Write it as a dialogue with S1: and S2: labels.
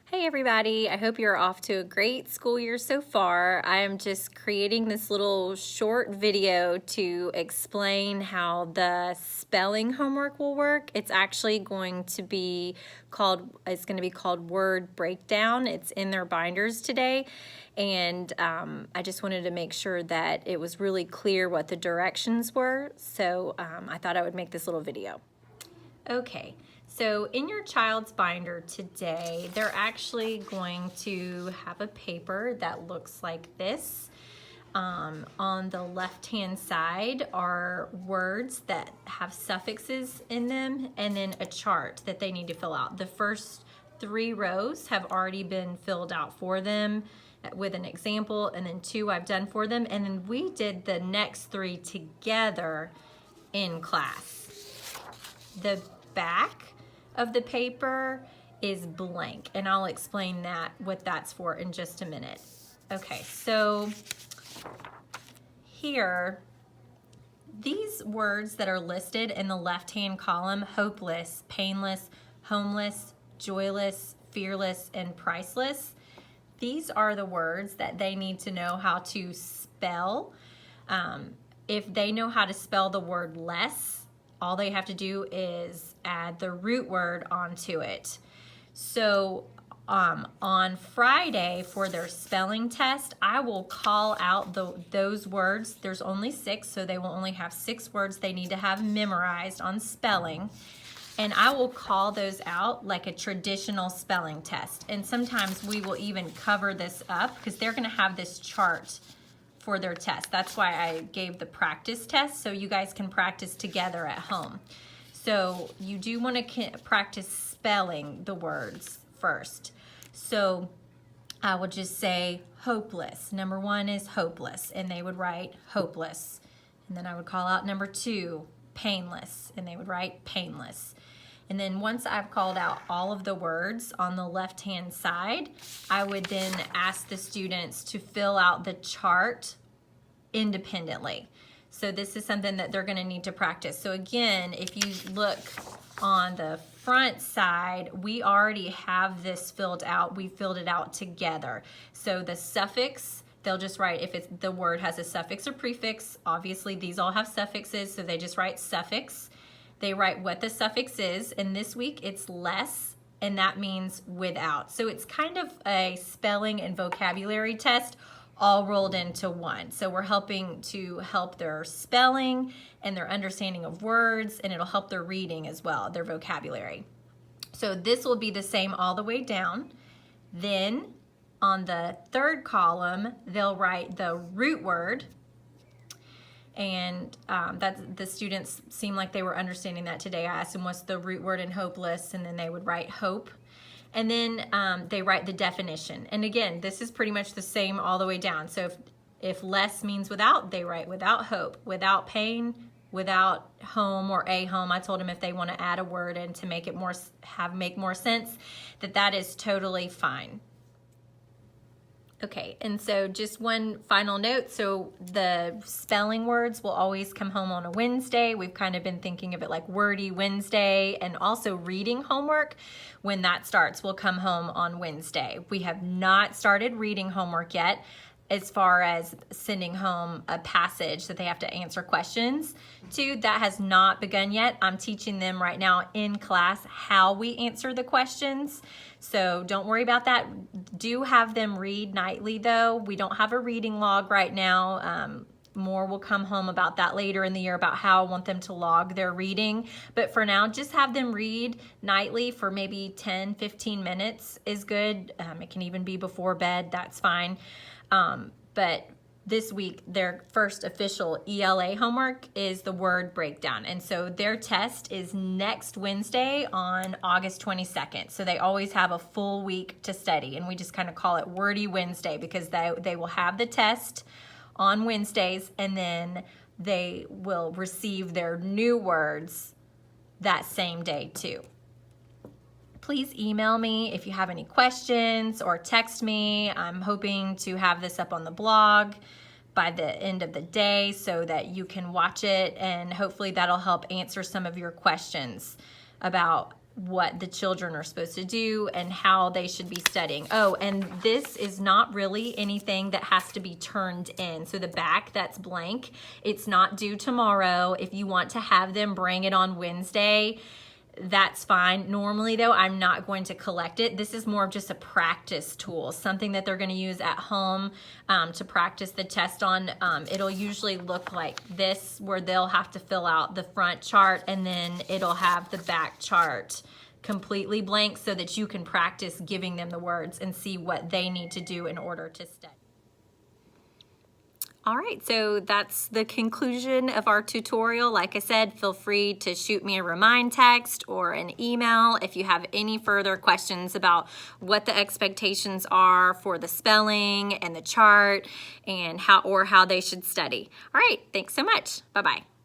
S1: Hey everybody, I hope you're off to a great school year so far. I am just creating this little short video to explain how the spelling homework will work. It's actually going to be called Word Breakdown. It's in their binders today, and I just wanted to make sure that it was really clear what the directions were, so I thought I would make this little video. Okay, so in your child's binder today, they're actually going to have a paper that looks like this. On the left-hand side are words that have suffixes in them, and then a chart that they need to fill out. The first 3 rows have already been filled out for them with an example, and then 2 I've done for them, and then we did the next 3 together in class. The back of the paper is blank, and I'll explain what that's for in just a minute. Okay, so here, these words that are listed in the left-hand column, hopeless, painless, homeless, joyless, fearless, and priceless, these are the words that they need to know how to spell. If they know how to spell the word less, all they have to do is add the root word onto it. So on Friday for their spelling test, I will call out those words. There's only 6, so they will only have 6 words they need to have memorized on spelling. And I will call those out like a traditional spelling test. And sometimes we will even cover this up because they're going to have this chart for their test. That's why I gave the practice test, so you guys can practice together at home. So you do want to practice spelling the words first. So I would just say hopeless. Number 1 is hopeless, and they would write hopeless. And then I would call out number 2, painless, and they would write painless. And then once I've called out all of the words on the left-hand side, I would then ask the students to fill out the chart independently. So this is something that they're going to need to practice. So again, if you look on the front side, we already have this filled out. We filled it out together. So the suffix, they'll just write if the word has a suffix or prefix. Obviously, these all have suffixes, so they just write suffix. They write what the suffix is, and this week it's less, and that means without. So it's kind of a spelling and vocabulary test all rolled into one. So we're helping to help their spelling and their understanding of words, and it'll help their reading as well, their vocabulary. So this will be the same all the way down. Then on the third column, they'll write the root word, and the students seem like they were understanding that today. I asked them what's the root word in hopeless, and then they would write hope. And then they write the definition. And again, this is pretty much the same all the way down. So if less means without, they write without hope, without pain, without home or a home. I told them if they want to add a word in to make it make more sense, that is totally fine. Okay, and so just one final note. So the spelling words will always come home on a Wednesday. We've kind of been thinking of it like Wordy Wednesday, and also reading homework, when that starts, will come home on Wednesday. We have not started reading homework yet, as far as sending home a passage that they have to answer questions to. That has not begun yet. I'm teaching them right now in class how we answer the questions. So don't worry about that. Do have them read nightly though. We don't have a reading log right now. More will come home about that later in the year, about how I want them to log their reading. But for now, just have them read nightly for maybe 10, 15 minutes is good. It can even be before bed, that's fine. But this week, their first official ELA homework is the word breakdown. And so their test is next Wednesday on August 22nd. So they always have a full week to study. And we just kind of call it Wordy Wednesday because they will have the test on Wednesdays, and then they will receive their new words that same day too. Please email me if you have any questions, or text me. I'm hoping to have this up on the blog by the end of the day so that you can watch it, and hopefully that'll help answer some of your questions about what the children are supposed to do and how they should be studying. Oh, and this is not really anything that has to be turned in. So the back that's blank, it's not due tomorrow. If you want to have them bring it on Wednesday, that's fine. Normally though, I'm not going to collect it. This is more of just a practice tool, something that they're going to use at home to practice the test on. It'll usually look like this, where they'll have to fill out the front chart and then it'll have the back chart completely blank so that you can practice giving them the words and see what they need to do in order to study. All right, so that's the conclusion of our tutorial. Like I said, feel free to shoot me a remind text or an email if you have any further questions about what the expectations are for the spelling and the chart and how they should study. All right, thanks so much. Bye-bye.